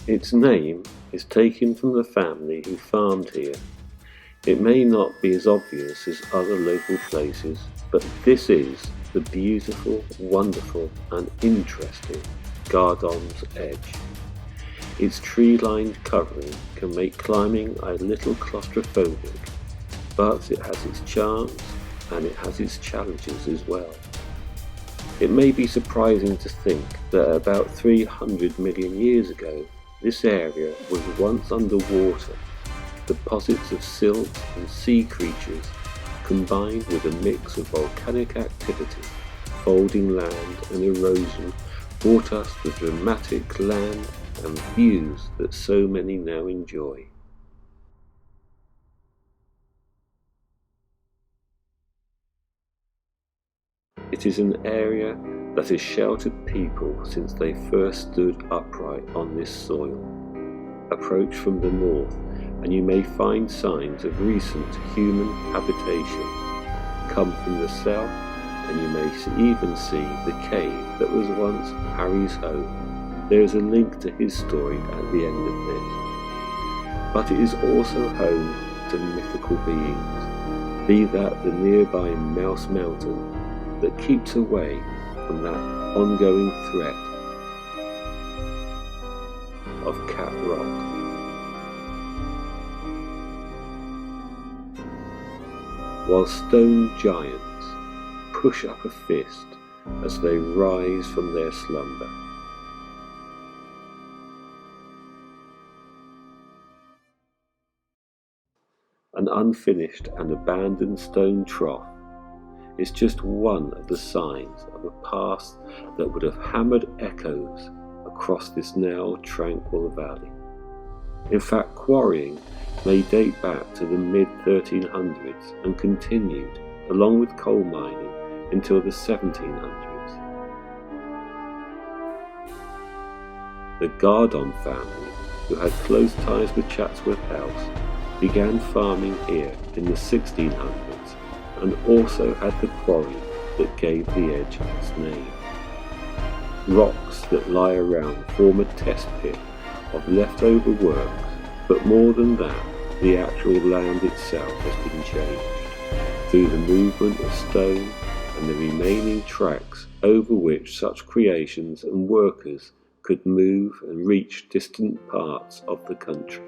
Its name is taken from the family who farmed here. It may not be as obvious as other local places, but this is the beautiful, wonderful and interesting Gardoms Edge. Its tree-lined covering can make climbing a little claustrophobic, but it has its charms and it has its challenges as well. It may be surprising to think that about 300 million years ago, this area was once underwater. Deposits of silt and sea creatures combined with a mix of volcanic activity, folding land and erosion brought us the dramatic land and views that so many now enjoy. It is an area that has sheltered people since they first stood upright on this soil. Approach from the north and you may find signs of recent human habitation. Come from the south and you may even see the cave that was once Harry's home. There is a link to his story at the end of this. But it is also home to mythical beings, be that the nearby Mouse Mountain that keeps away from that ongoing threat of Cat Rock. While stone giants push up a fist as they rise from their slumber. An unfinished and abandoned stone trough is just one of the signs of a past that would have hammered echoes across this now tranquil valley. In fact, quarrying may date back to the mid-1300s and continued, along with coal mining, until the 1700s. The Gardom family, who had close ties with Chatsworth House, began farming here in the 1600s and also had the quarry that gave the edge its name. Rocks that lie around form a test pit of leftover works, but more than that, the actual land itself has been changed through the movement of stone and the remaining tracks over which such creations and workers could move and reach distant parts of the country.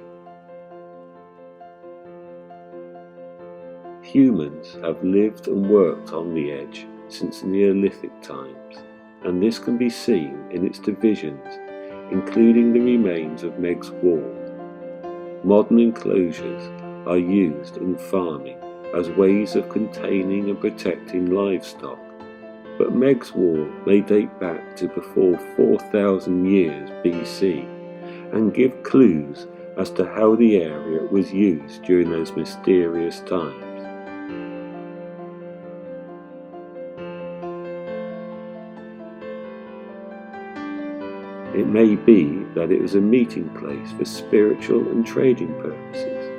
Humans have lived and worked on the edge since Neolithic times, and this can be seen in its divisions, including the remains of Meg's Wall. Modern enclosures are used in farming as ways of containing and protecting livestock, but Meg's Wall may date back to before 4,000 years BC and give clues as to how the area was used during those mysterious times. It may be that it was a meeting place for spiritual and trading purposes,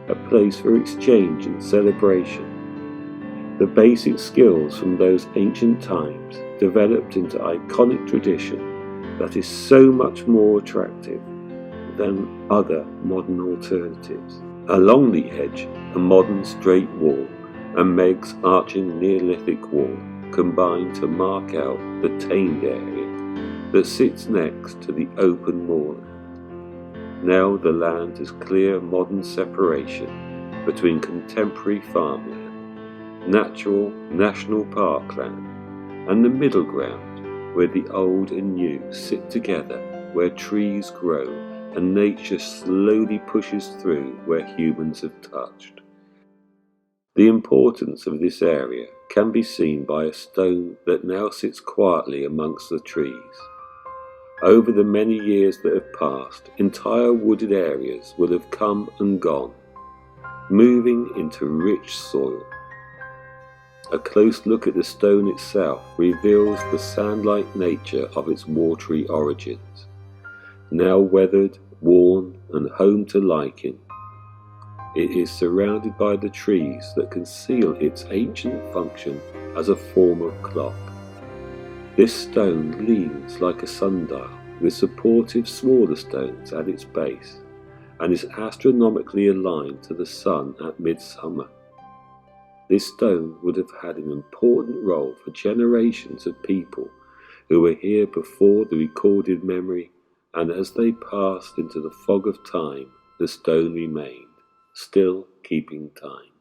a place for exchange and celebration. The basic skills from those ancient times developed into iconic tradition that is so much more attractive than other modern alternatives. Along the edge, a modern straight wall and Meg's arching Neolithic wall combine to mark out the tamed area that sits next to the open moorland. Now the land has clear modern separation between contemporary farmland, natural national park land, and the middle ground where the old and new sit together, where trees grow and nature slowly pushes through where humans have touched. The importance of this area can be seen by a stone that now sits quietly amongst the trees. Over the many years that have passed, entire wooded areas will have come and gone, moving into rich soil. A close look at the stone itself reveals the sand-like nature of its watery origins. Now weathered, worn, and home to lichen, it is surrounded by the trees that conceal its ancient function as a form of clock. This stone leans like a sundial, with supportive smaller stones at its base, and is astronomically aligned to the sun at midsummer. This stone would have had an important role for generations of people who were here before the recorded memory, and as they passed into the fog of time, the stone remained, still keeping time.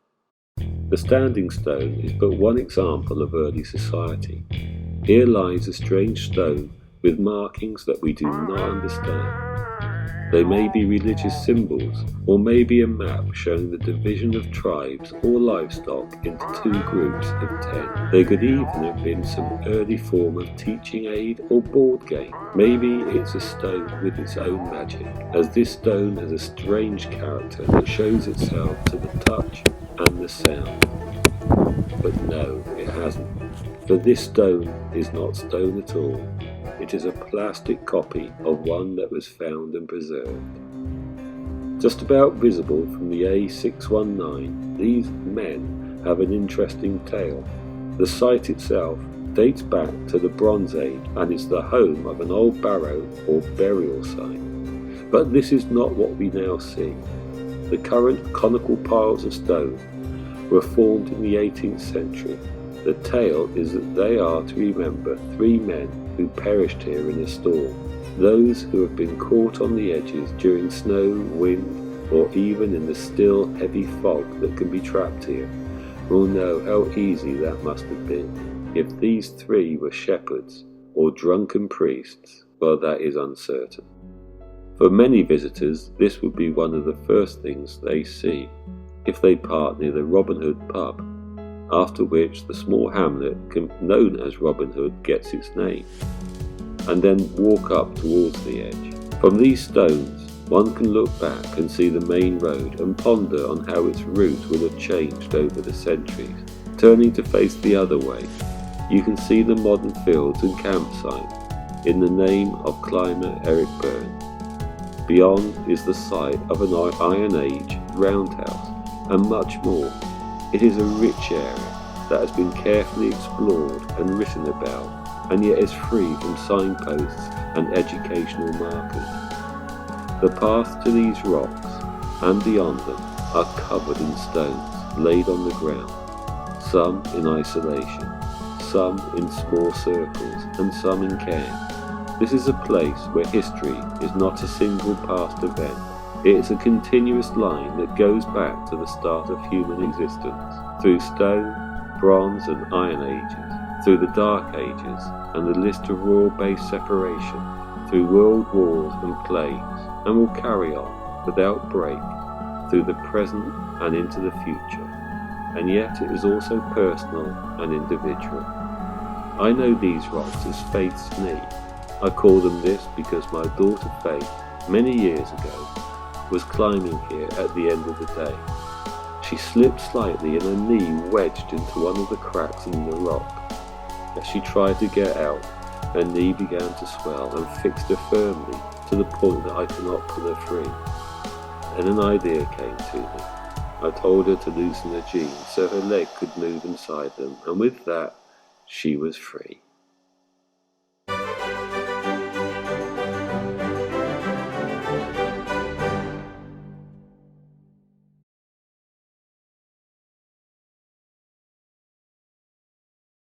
The standing stone is but one example of early society. Here lies a strange stone with markings that we do not understand. They may be religious symbols, or maybe a map showing the division of tribes or livestock into 2 groups of 10. They could even have been some early form of teaching aid or board game. Maybe it's a stone with its own magic, as this stone has a strange character that shows itself to the touch and the sound. But no, it hasn't, for this stone is not stone at all. It is a plastic copy of one that was found and preserved. Just about visible from the A619, these men have an interesting tale. The site itself dates back to the Bronze Age and is the home of an old barrow or burial site. But this is not what we now see. The current conical piles of stone were formed in the 18th century. The tale is that they are to remember 3 men who perished here in a storm. Those who have been caught on the edges during snow, wind, or even in the still heavy fog that can be trapped here will know how easy that must have been. If these 3 were shepherds or drunken priests, well, that is uncertain. For many visitors, this would be one of the first things they see if they park near the Robin Hood pub, after which the small hamlet known as Robin Hood gets its name, and then walk up towards the edge. From these stones, one can look back and see the main road and ponder on how its route will have changed over the centuries. Turning to face the other way, you can see the modern fields and campsite in the name of climber Eric Byrne. Beyond is the site of an Iron Age roundhouse, and much more. It is a rich area that has been carefully explored and written about, and yet is free from signposts and educational markers. The paths to these rocks and beyond them are covered in stones laid on the ground, some in isolation, some in small circles, and some in cairns. This is a place where history is not a single past event. It is a continuous line that goes back to the start of human existence, through stone, bronze and iron ages, through the dark ages and the list of royal-based separation, through world wars and plagues, and will carry on, without break, through the present and into the future. And yet it is also personal and individual. I know these rocks as Faith's knee. I call them this because my daughter Faith, many years ago, was climbing here at the end of the day. She slipped slightly and her knee wedged into one of the cracks in the rock. As she tried to get out, her knee began to swell and fixed her firmly to the point that I could not pull her free. Then an idea came to me. I told her to loosen her jeans so her leg could move inside them, and with that, she was free.